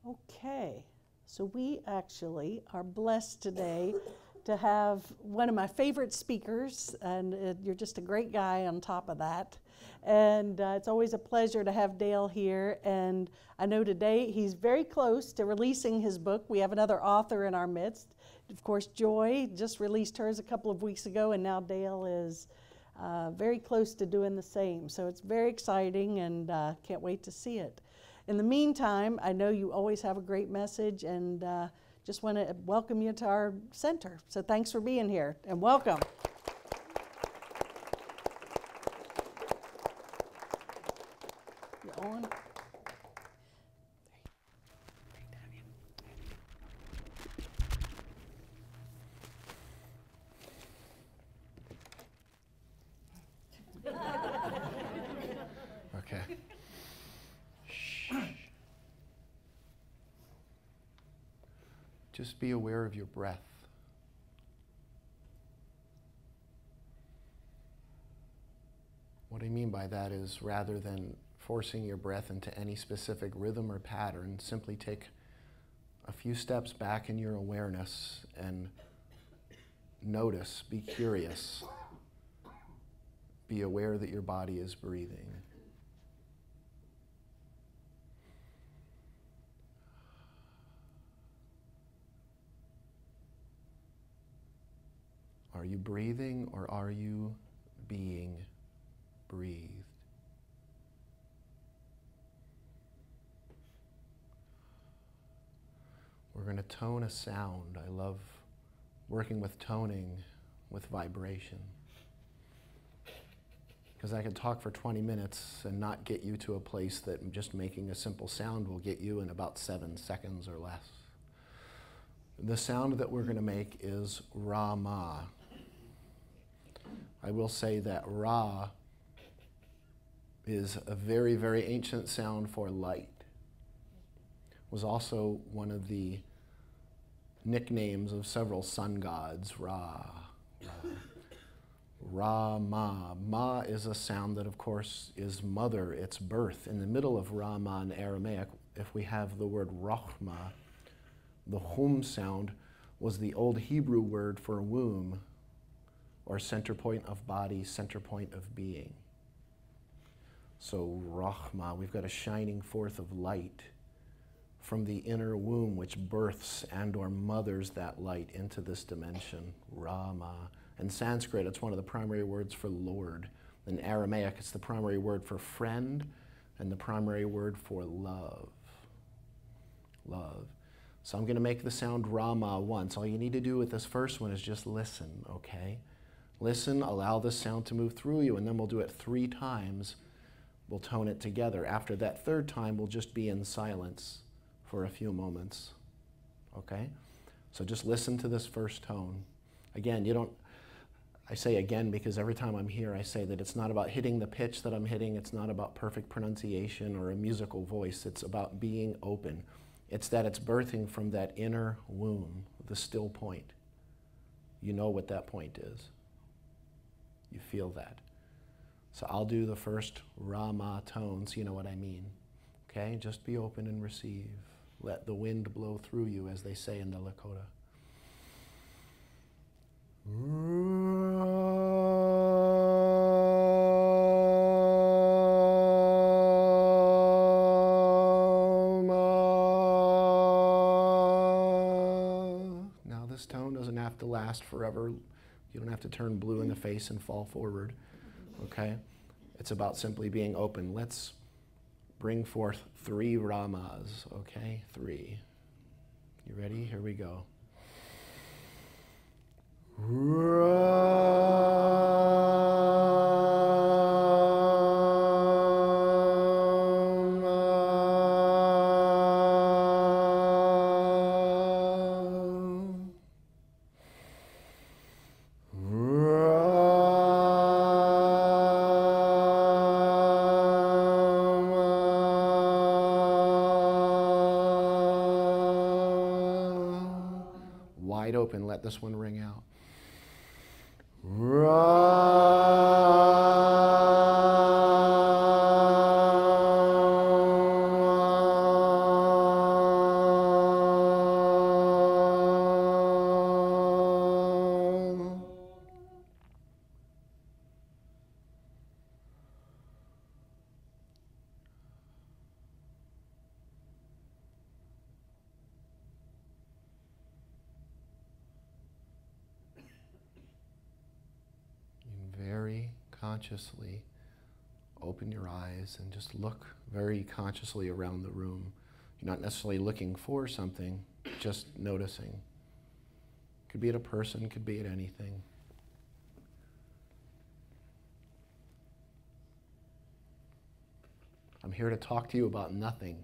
Okay, so we actually are blessed today to have one of my favorite speakers, and you're just a great guy on top of that. And it's always a pleasure to have Dale here. And I know today he's very close to releasing his book. We have another author in our midst. Of course, Joy just released hers a couple of weeks ago, and now Dale is very close to doing the same. So it's very exciting, and can't wait to see it. In the meantime, I know you always have a great message, and just want to welcome you to our center. So thanks for being here, and welcome. You on? Okay. Just be aware of your breath. What I mean by that is, rather than forcing your breath into any specific rhythm or pattern, simply take a few steps back in your awareness and notice, be curious. Be aware that your body is breathing. Are you breathing, or are you being breathed? We're going to tone a sound. I love working with toning, with vibration. Because I could talk for 20 minutes and not get you to a place that just making a simple sound will get you in about 7 seconds or less. The sound that we're going to make is Ra-Ma. I will say that Ra is a very, very ancient sound for light. It was also one of the nicknames of several sun gods, Ra. Ra-Ma. Ma is a sound that, of course, is mother, it's birth. In the middle of Ra-Ma in Aramaic, if we have the word Rahma, the hum sound was the old Hebrew word for womb, or center point of body, center point of being. So Rahma, we've got a shining forth of light from the inner womb, which births and or mothers that light into this dimension, Rama. In Sanskrit, it's one of the primary words for Lord. In Aramaic, it's the primary word for friend and the primary word for love. Love. So I'm going to make the sound Rama once. All you need to do with this first one is just listen, okay? Listen, allow the sound to move through you, and then we'll do it 3 times. We'll tone it together. After that 3rd time, we'll just be in silence for a few moments, okay? So just listen to this first tone. Again, I say again because every time I'm here, I say that it's not about hitting the pitch that I'm hitting. It's not about perfect pronunciation or a musical voice. It's about being open. It's that it's birthing from that inner womb, the still point. You know what that point is. You feel that. So I'll do the first Ra-Ma tone, so you know what I mean. Okay, just be open and receive. Let the wind blow through you, as they say in the Lakota. Now this tone doesn't have to last forever. You don't have to turn blue in the face and fall forward, okay? It's about simply being open. Let's bring forth 3 Ramas, okay? 3. You ready? Here we go. Wide open, let this one ring out. consciously open your eyes and just look very consciously around the room. You're not necessarily looking for something, just noticing. Could be at a person, could be at anything. I'm here to talk to you about nothing.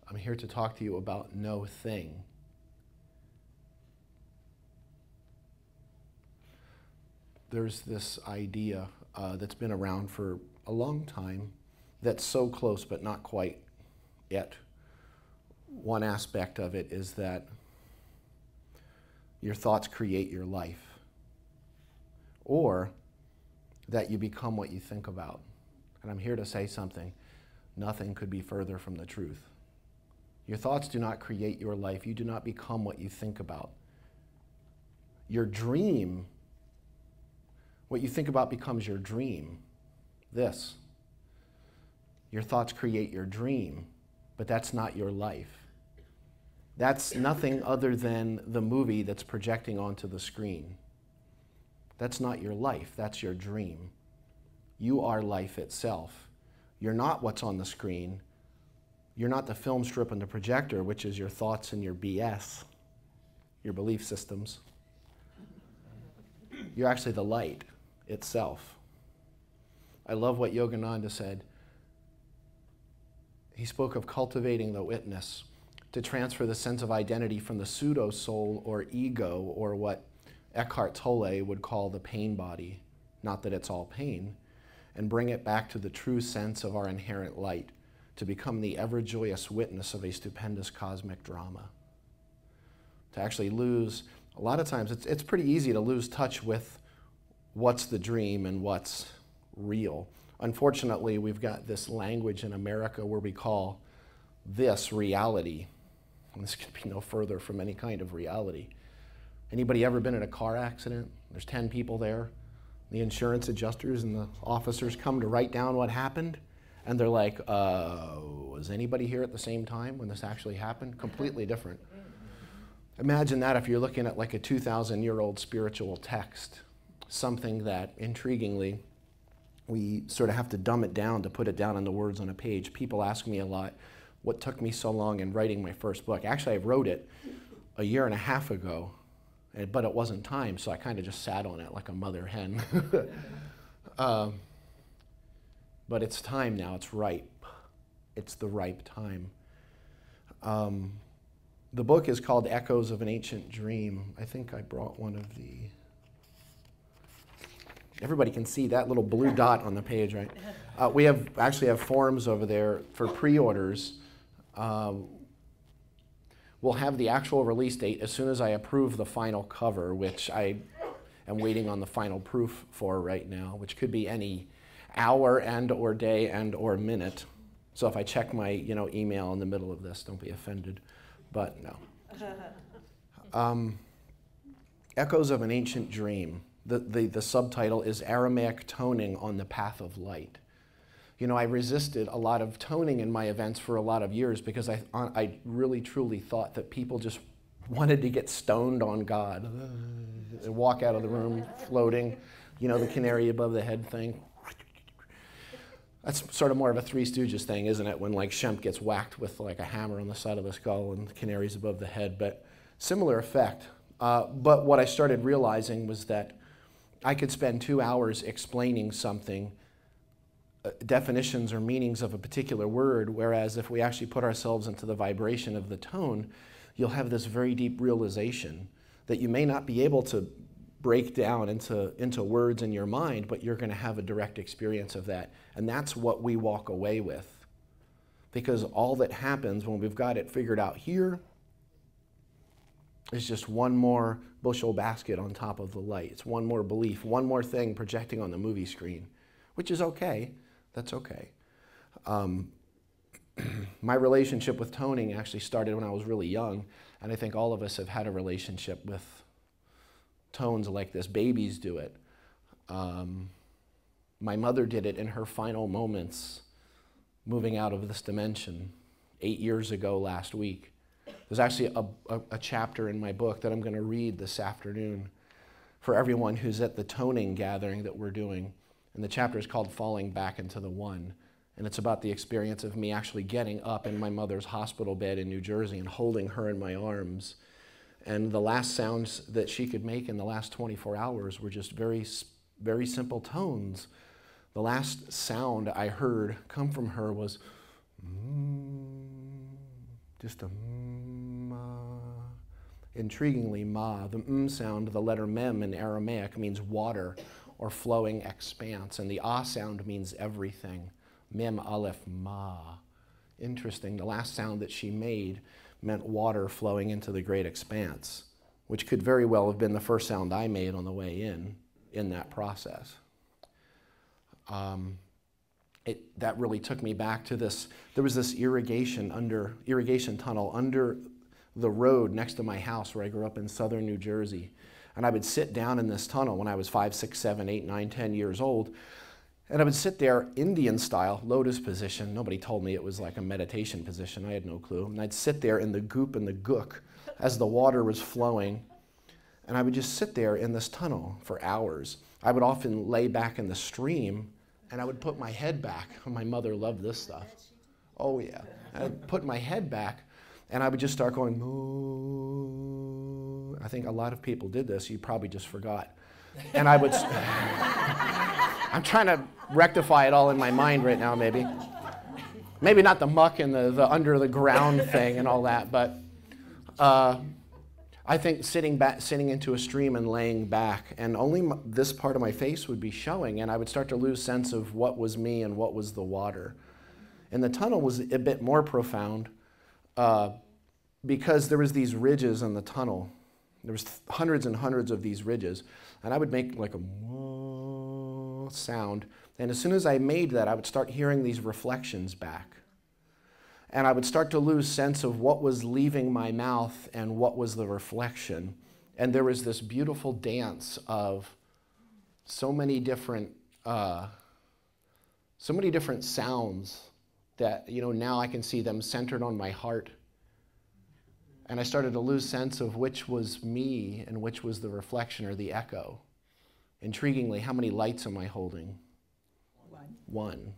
I'm here to talk to you about no thing. There's this idea that's been around for a long time that's so close but not quite yet. One aspect of it is that your thoughts create your life, or that you become what you think about. And I'm here to say something. Nothing could be further from the truth. Your thoughts do not create your life. You do not become what you think about. Your dream, what you think about becomes your dream. This. Your thoughts create your dream, but that's not your life. That's nothing other than the movie that's projecting onto the screen. That's not your life, that's your dream. You are life itself. You're not what's on the screen. You're not the film strip and the projector, which is your thoughts and your BS, your belief systems. You're actually the light itself. I love what Yogananda said. He spoke of cultivating the witness to transfer the sense of identity from the pseudo-soul or ego, or what Eckhart Tolle would call the pain body, not that it's all pain, and bring it back to the true sense of our inherent light, to become the ever-joyous witness of a stupendous cosmic drama. To actually lose, a lot of times it's pretty easy to lose touch with what's the dream and what's real. Unfortunately, we've got this language in America where we call this reality. And this could be no further from any kind of reality. Anybody ever been in a car accident? There's 10 people there. The insurance adjusters and the officers come to write down what happened. And they're like, was anybody here at the same time when this actually happened? Completely different. Imagine that if you're looking at like a 2,000-year-old spiritual text, something that, intriguingly, we sort of have to dumb it down to put it down in the words on a page. People ask me a lot, what took me so long in writing my first book? Actually, I wrote it a year and a half ago, but it wasn't time, so I kind of just sat on it like a mother hen. But it's time now, it's ripe. It's the ripe time. The book is called Echoes of an Ancient Dream. I think I brought one of the... Everybody can see that little blue dot on the page, right? We actually have forms over there for pre-orders. We'll have the actual release date as soon as I approve the final cover, which I am waiting on the final proof for right now, which could be any hour and or day and or minute. So if I check my email in the middle of this, don't be offended, but no. Echoes of an Ancient Dream. The subtitle is Aramaic Toning on the Path of Light. I resisted a lot of toning in my events for a lot of years because I really truly thought that people just wanted to get stoned on God and walk out of the room floating, the canary above the head thing. That's sort of more of a Three Stooges thing, isn't it? When like Shemp gets whacked with like a hammer on the side of the skull and the canary's above the head, but similar effect. But what I started realizing was that I could spend 2 hours explaining something, definitions or meanings of a particular word, whereas if we actually put ourselves into the vibration of the tone, you'll have this very deep realization that you may not be able to break down into words in your mind, but you're going to have a direct experience of that. And that's what we walk away with. Because all that happens when we've got it figured out here is just one more bushel basket on top of the light. It's one more belief, one more thing projecting on the movie screen, which is okay. That's okay. My relationship with toning actually started when I was really young, and I think all of us have had a relationship with tones like this. Babies do it. My mother did it in her final moments, moving out of this dimension 8 years ago last week. There's actually a chapter in my book that I'm going to read this afternoon for everyone who's at the toning gathering that we're doing. And the chapter is called Falling Back into the One. And it's about the experience of me actually getting up in my mother's hospital bed in New Jersey and holding her in my arms. And the last sounds that she could make in the last 24 hours were just very, very simple tones. The last sound I heard come from her was just a intriguingly, ma. The sound, the letter mem in Aramaic, means water or flowing expanse. And the sound means everything. Mem, aleph, ma. Interesting. The last sound that she made meant water flowing into the great expanse, which could very well have been the first sound I made on the way in that process. That really took me back to this. There was this irrigation tunnel under the road next to my house where I grew up in southern New Jersey. And I would sit down in this tunnel when I was 5, 6, 7, 8, 9, 10 years old. And I would sit there Indian style, lotus position. Nobody told me it was like a meditation position. I had no clue. And I'd sit there in the goop and the gook as the water was flowing. And I would just sit there in this tunnel for hours. I would often lay back in the stream and I would put my head back. My mother loved this stuff. Oh yeah. I'd put my head back and I would just start going, moo. I think a lot of people did this. You probably just forgot. And I would, I'm trying to rectify it all in my mind right now, maybe. Maybe not the muck and the under the ground thing and all that, but I think sitting into a stream and laying back, and only this part of my face would be showing, and I would start to lose sense of what was me and what was the water. And the tunnel was a bit more profound because there was these ridges in the tunnel. There was hundreds and hundreds of these ridges, and I would make like a sound, and as soon as I made that, I would start hearing these reflections back. And I would start to lose sense of what was leaving my mouth and what was the reflection. And there was this beautiful dance of so many different sounds that, now I can see them centered on my heart. And I started to lose sense of which was me and which was the reflection or the echo. Intriguingly, how many lights am I holding? One.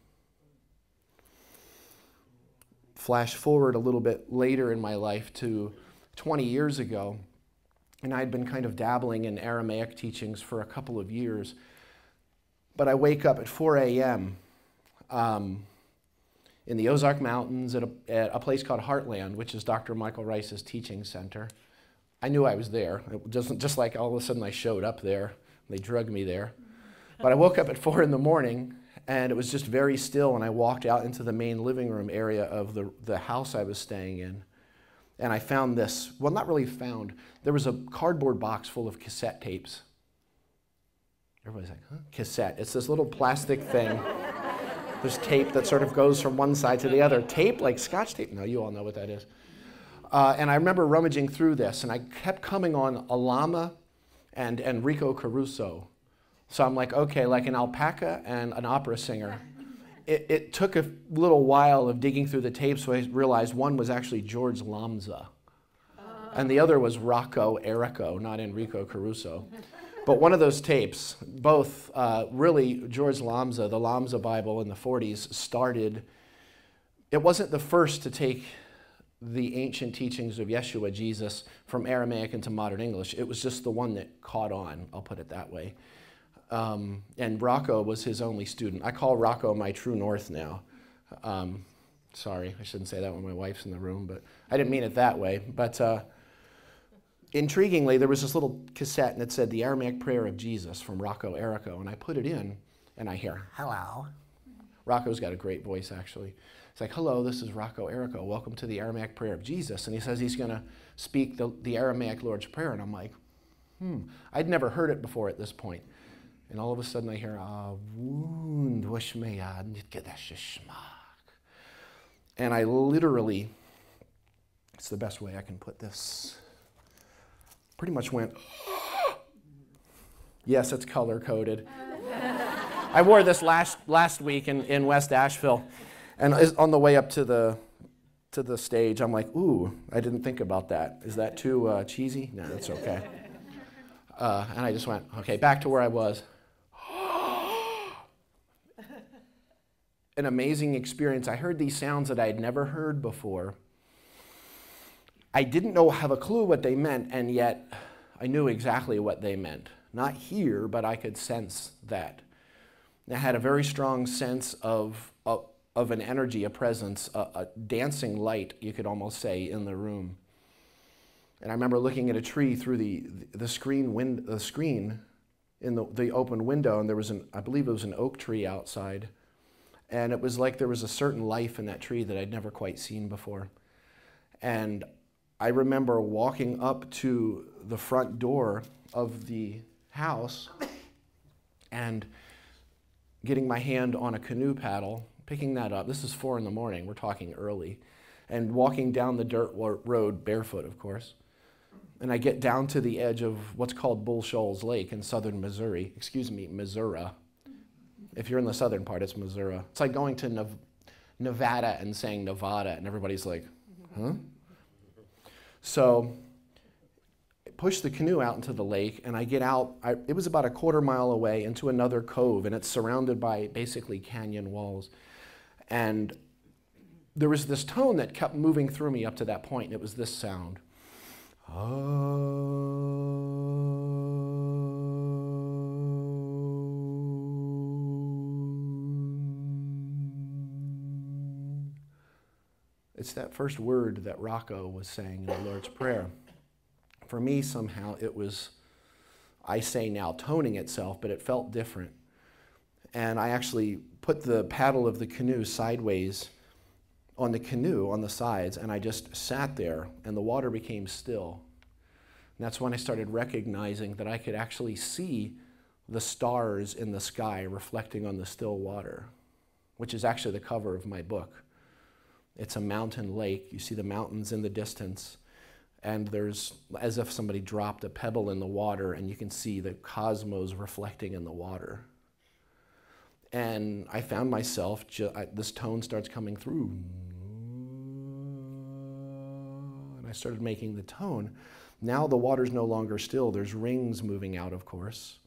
Flash forward a little bit later in my life to 20 years ago, and I'd been kind of dabbling in Aramaic teachings for a couple of years. But I wake up at 4 a.m. In the Ozark Mountains at a place called Heartland, which is Dr. Michael Rice's teaching center. I knew I was there. It wasn't just like all of a sudden I showed up there. They drugged me there. But I woke up at 4 in the morning, and it was just very still, and I walked out into the main living room area of the house I was staying in. And I found this, well, not really found. There was a cardboard box full of cassette tapes. Everybody's like, huh? Cassette. It's this little plastic thing. There's tape that sort of goes from one side to the other. Tape, like Scotch tape. No, you all know what that is. And I remember rummaging through this, and I kept coming on Alama and Enrico Caruso. So I'm like, okay, like an alpaca and an opera singer. It took a little while of digging through the tapes, so I realized one was actually George Lamza. And the other was Rocco Errico, not Enrico Caruso. But one of those tapes, both really George Lamza, the Lamza Bible in the 40s, started. It wasn't the first to take the ancient teachings of Yeshua, Jesus, from Aramaic into modern English. It was just the one that caught on, I'll put it that way. And Rocco was his only student. I call Rocco my true north now. Sorry, I shouldn't say that when my wife's in the room, but I didn't mean it that way. But intriguingly, there was this little cassette, and it said the Aramaic prayer of Jesus from Rocco Errico, and I put it in, and I hear, hello. Rocco's got a great voice, actually. It's like, hello, this is Rocco Errico. Welcome to the Aramaic prayer of Jesus. And he says he's going to speak the Aramaic Lord's Prayer, and I'm like, I'd never heard it before at this point. And all of a sudden I hear, and I literally, it's the best way I can put this, pretty much went, yes, it's color-coded. I wore this last week in West Asheville, and on the way up to the stage, I'm like, ooh, I didn't think about that. Is that too cheesy? No, it's okay. And I just went, okay, back to where I was. an amazing experience. I heard these sounds that I had never heard before. I didn't have a clue what they meant, and yet I knew exactly what they meant. Not here, but I could sense that. I had a very strong sense of an energy, a presence, a dancing light, you could almost say, in the room. And I remember looking at a tree through the screen in the open window, and there was I believe it was an oak tree outside. And it was like there was a certain life in that tree that I'd never quite seen before. And I remember walking up to the front door of the house and getting my hand on a canoe paddle, picking that up. This is 4 in the morning, we're talking early, and walking down the dirt road, barefoot of course. And I get down to the edge of what's called Bull Shoals Lake in southern Missouri. Missouri. If you're in the southern part, it's Missouri. It's like going to Nevada and saying Nevada, and everybody's like, huh? So I push the canoe out into the lake, and I get out. It was about a quarter mile away into another cove, and it's surrounded by basically canyon walls. And there was this tone that kept moving through me up to that point, and it was this sound. It's that first word that Rocco was saying in the Lord's Prayer. For me, somehow, it was, I say now, toning itself, but it felt different. And I actually put the paddle of the canoe sideways on the canoe, on the sides, and I just sat there, and the water became still. And that's when I started recognizing that I could actually see the stars in the sky reflecting on the still water, which is actually the cover of my book. It's a mountain lake. You see the mountains in the distance, and there's as if somebody dropped a pebble in the water, and you can see the cosmos reflecting in the water. And I found myself, this tone starts coming through, and I started making the tone. Now the water's no longer still. There's rings moving out, of course.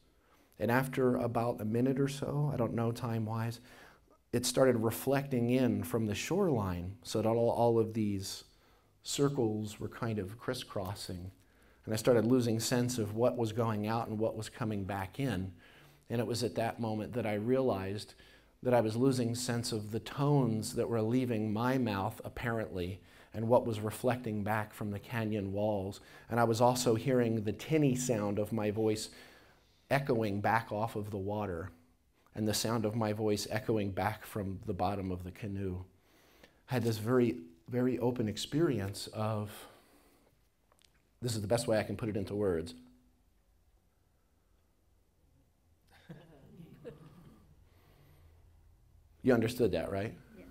And after about a minute or so, I don't know time-wise, it started reflecting in from the shoreline, so that all of these circles were kind of crisscrossing. And I started losing sense of what was going out and what was coming back in. And it was at that moment that I realized that I was losing sense of the tones that were leaving my mouth, apparently, and what was reflecting back from the canyon walls. And I was also hearing the tinny sound of my voice echoing back off of the water, and the sound of my voice echoing back from the bottom of the canoe. I had this very, very open experience of, this is the best way I can put it into words. You understood that, right? Yes.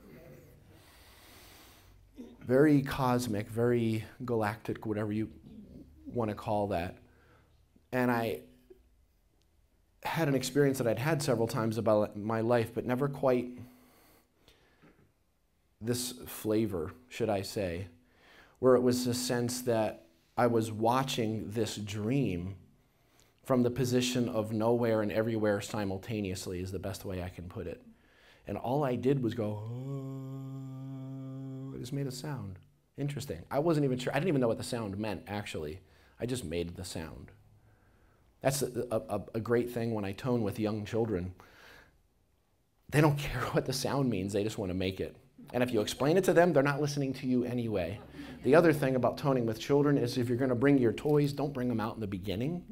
Very cosmic, very galactic, whatever you want to call that. And I had an experience that I'd had several times about my life, but never quite this flavor, should I say, where it was a sense that I was watching this dream from the position of nowhere and everywhere simultaneously, is the best way I can put it. And all I did was go, oh, it just made a sound. Interesting. I wasn't even sure. I didn't even know what the sound meant, actually. I just made the sound. That's a great thing when I tone with young children. They don't care what the sound means. They just want to make it. And if you explain it to them, they're not listening to you anyway. The other thing about toning with children is if you're going to bring your toys, don't bring them out in the beginning.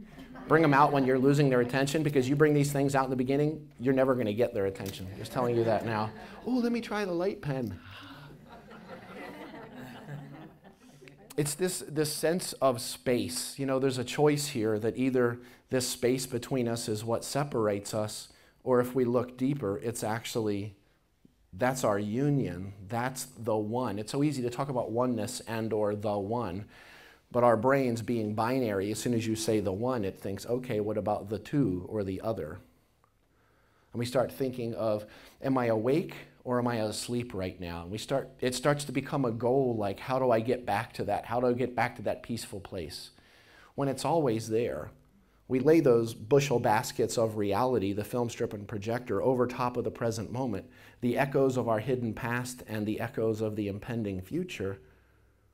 Bring them out when you're losing their attention, because you bring these things out in the beginning, you're never going to get their attention. Just telling you that now. Oh, let me try the light pen. It's this sense of space. You know, there's a choice here that either this space between us is what separates us, or if we look deeper, it's actually, that's our union. That's the one. It's so easy to talk about oneness and or the one, but our brains being binary, as soon as you say the one, it thinks, okay, what about the two or the other? And we start thinking of, am I awake or am I asleep right now? And it starts to become a goal, like, how do I get back to that? How do I get back to that peaceful place? When it's always there. We lay those bushel baskets of reality, the film strip and projector, over top of the present moment, the echoes of our hidden past and the echoes of the impending future,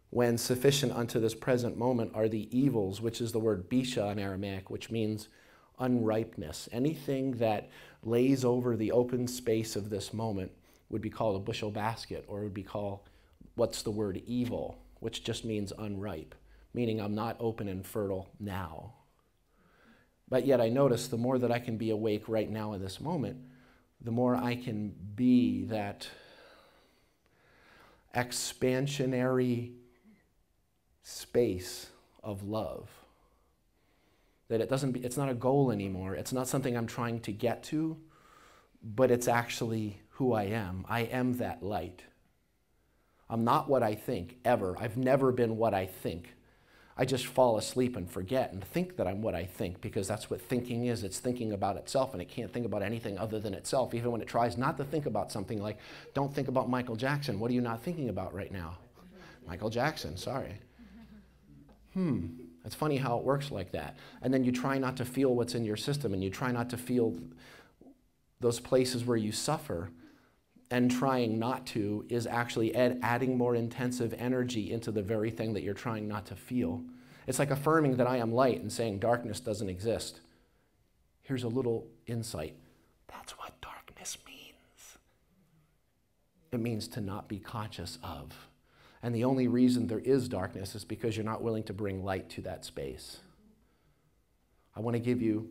when sufficient unto this present moment are the evils, which is the word bisha in Aramaic, which means unripeness. Anything that lays over the open space of this moment would be called a bushel basket, or would be called, what's the word, evil, which just means unripe, meaning I'm not open and fertile now. But yet I notice the more that I can be awake right now in this moment, the more I can be that expansionary space of love. That it's not a goal anymore. It's not something I'm trying to get to, but it's actually who I am. I am that light. I'm not what I think, ever. I've never been what I think. I just fall asleep and forget and think that I'm what I think, because that's what thinking is. It's thinking about itself, and it can't think about anything other than itself, even when it tries not to think about something like, don't think about Michael Jackson. What are you not thinking about right now? Michael Jackson, sorry. It's funny how it works like that. And then you try not to feel what's in your system, and you try not to feel those places where you suffer, and trying not to is actually adding more intensive energy into the very thing that you're trying not to feel. It's like affirming that I am light and saying darkness doesn't exist. Here's a little insight. That's what darkness means. It means to not be conscious of. And the only reason there is darkness is because you're not willing to bring light to that space. I want to give you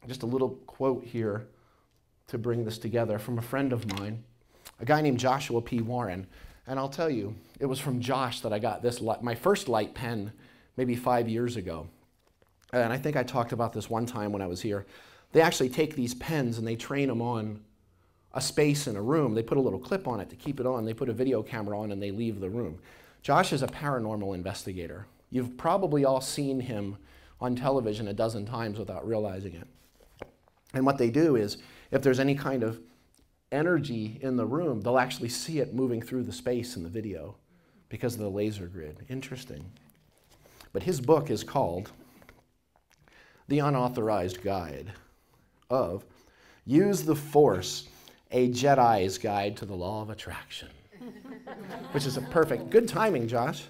just a little quote here to bring this together from a friend of mine, a guy named Joshua P. Warren. And I'll tell you, it was from Josh that I got this, my first light pen maybe 5 years ago. And I think I talked about this one time when I was here. They actually take these pens and they train them on a space in a room. They put a little clip on it to keep it on. They put a video camera on and they leave the room. Josh is a paranormal investigator. You've probably all seen him on television a dozen times without realizing it. And what they do is, if there's any kind of energy in the room, they'll actually see it moving through the space in the video because of the laser grid. Interesting. But his book is called The Unauthorized Guide of Use the Force, a Jedi's Guide to the Law of Attraction, which is a perfect, good timing, Josh.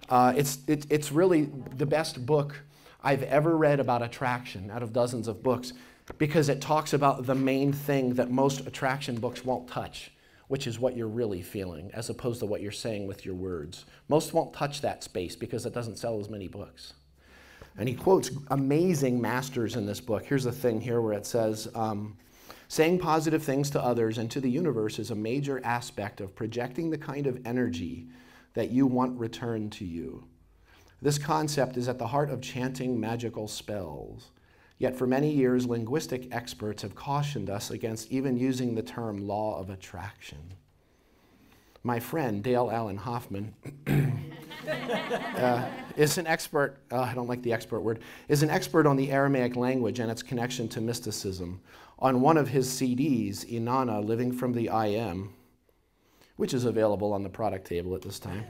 It's really the best book I've ever read about attraction out of dozens of books, because it talks about the main thing that most attraction books won't touch, which is what you're really feeling, as opposed to what you're saying with your words. Most won't touch that space because it doesn't sell as many books. And he quotes amazing masters in this book. Here's the thing here where it says, saying positive things to others and to the universe is a major aspect of projecting the kind of energy that you want returned to you. This concept is at the heart of chanting magical spells. Yet for many years, linguistic experts have cautioned us against even using the term law of attraction. My friend, Dale Allen Hoffman, is an expert, I don't like the expert word, is an expert on the Aramaic language and its connection to mysticism. On one of his CDs, Inanna, Living from the I Am, which is available on the product table at this time.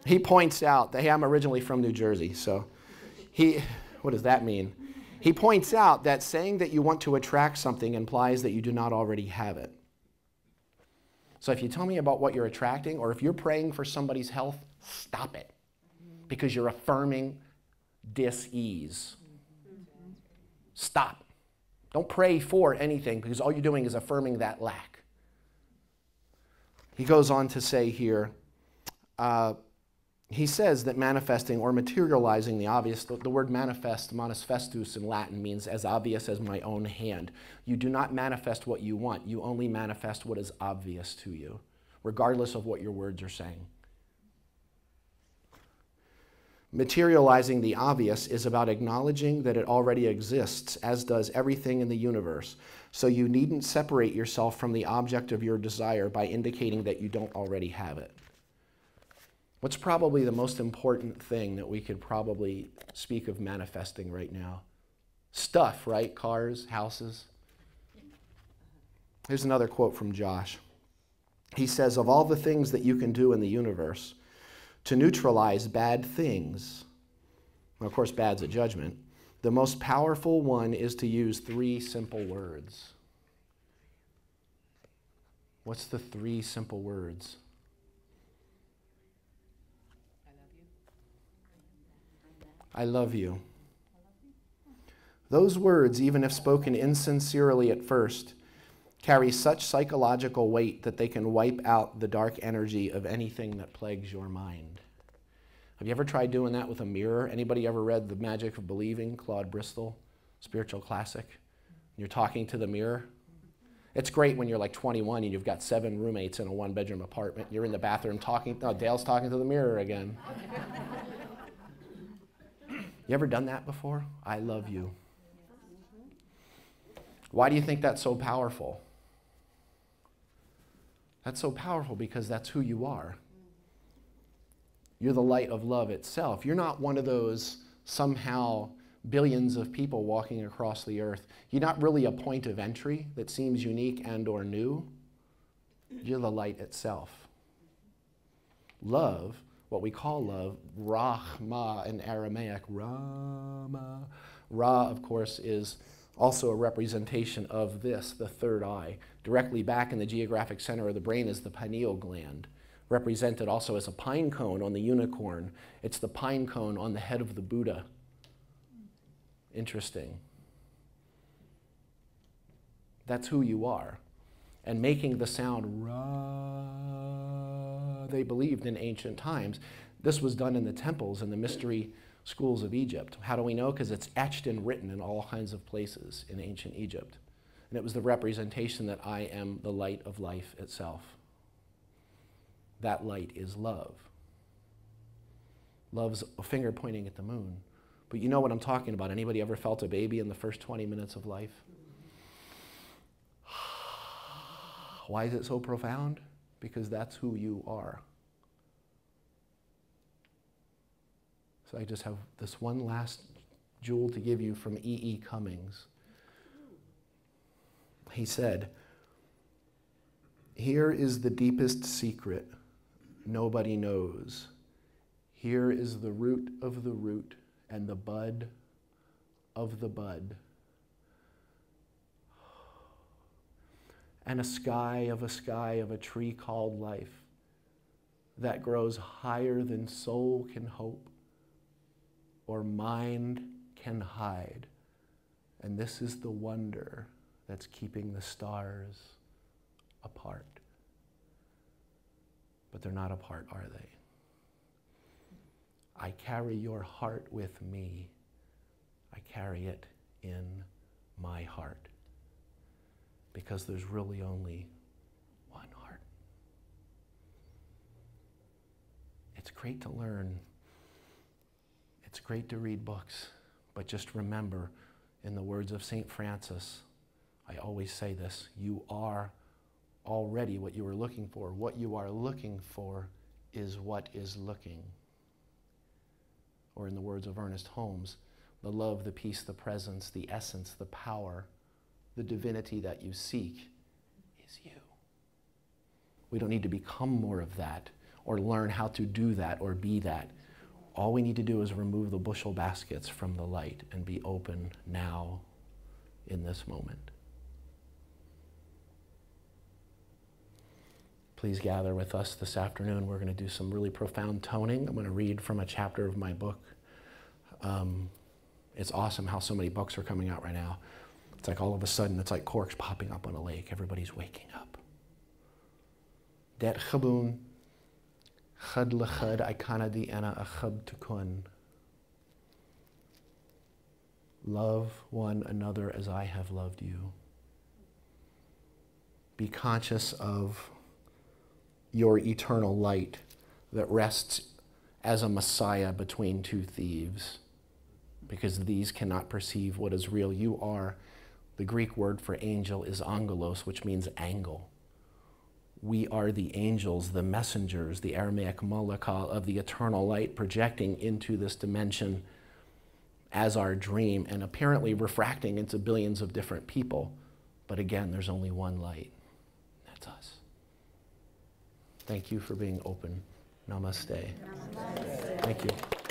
He points out that, hey, I'm originally from New Jersey, so what does that mean? He points out that saying that you want to attract something implies that you do not already have it. So if you tell me about what you're attracting, or if you're praying for somebody's health, stop it, because you're affirming dis-ease. Stop. Don't pray for anything, because all you're doing is affirming that lack. He goes on to say here, he says that manifesting or materializing the obvious, the word manifest, manifestus in Latin, means as obvious as my own hand. You do not manifest what you want. You only manifest what is obvious to you, regardless of what your words are saying. Materializing the obvious is about acknowledging that it already exists, as does everything in the universe. So you needn't separate yourself from the object of your desire by indicating that you don't already have it. What's probably the most important thing that we could probably speak of manifesting right now? Stuff, right? Cars, houses. Here's another quote from Josh. He says, of all the things that you can do in the universe, to neutralize bad things. Well, of course, bad's a judgment. The most powerful one is to use 3 simple words. What's the 3 simple words? I love you. Those words, even if spoken insincerely at first, carry such psychological weight that they can wipe out the dark energy of anything that plagues your mind. Have you ever tried doing that with a mirror? Anybody ever read The Magic of Believing, Claude Bristol, spiritual classic? You're talking to the mirror. It's great when you're like 21 and you've got 7 roommates in a 1-bedroom apartment. You're in the bathroom talking. Oh, Dale's talking to the mirror again. You ever done that before? I love you. Why do you think that's so powerful? That's so powerful because that's who you are. You're the light of love itself. You're not one of those somehow billions of people walking across the earth. You're not really a point of entry that seems unique and or new. You're the light itself. Love, what we call love, Rahma in Aramaic, Rama. Ra, of course, is also a representation of this, the third eye. Directly back in the geographic center of the brain is the pineal gland, represented also as a pine cone on the unicorn. It's the pine cone on the head of the Buddha. Interesting. That's who you are. And making the sound Ra, they believed in ancient times. This was done in the temples and the mystery schools of Egypt. How do we know? Because it's etched and written in all kinds of places in ancient Egypt. And it was the representation that I am the light of life itself. That light is love. Love's a finger pointing at the moon. But you know what I'm talking about. Anybody ever felt a baby in the first 20 minutes of life? Why is it so profound? Because that's who you are. So I just have this one last jewel to give you from E.E. Cummings. He said, "Here is the deepest secret nobody knows. Here is the root of the root and the bud of the bud. And a sky of a tree called life that grows higher than soul can hope or mind can hide. And this is the wonder that's keeping the stars apart." But they're not apart, are they? I carry your heart with me. I carry it in my heart. Because there's really only one heart. It's great to learn. It's great to read books. But just remember, in the words of St. Francis, I always say this, you are already what you are looking for. What you are looking for is what is looking. Or in the words of Ernest Holmes, the love, the peace, the presence, the essence, the power, the divinity that you seek is you. We don't need to become more of that or learn how to do that or be that. All we need to do is remove the bushel baskets from the light and be open now in this moment. Please gather with us this afternoon. We're going to do some really profound toning. I'm going to read from a chapter of my book. It's awesome how so many books are coming out right now. It's like all of a sudden, it's like corks popping up on a lake. Everybody's waking up. Det chabun, chad lechad, ikana di ena achab tukun. Love one another as I have loved you. Be conscious of your eternal light that rests as a Messiah between two thieves, because these cannot perceive what is real. You are, the Greek word for angel is angelos, which means angle. We are the angels, the messengers, the Aramaic malakah of the eternal light projecting into this dimension as our dream and apparently refracting into billions of different people. But again, there's only one light. That's us. Thank you for being open Namaste. Thank you.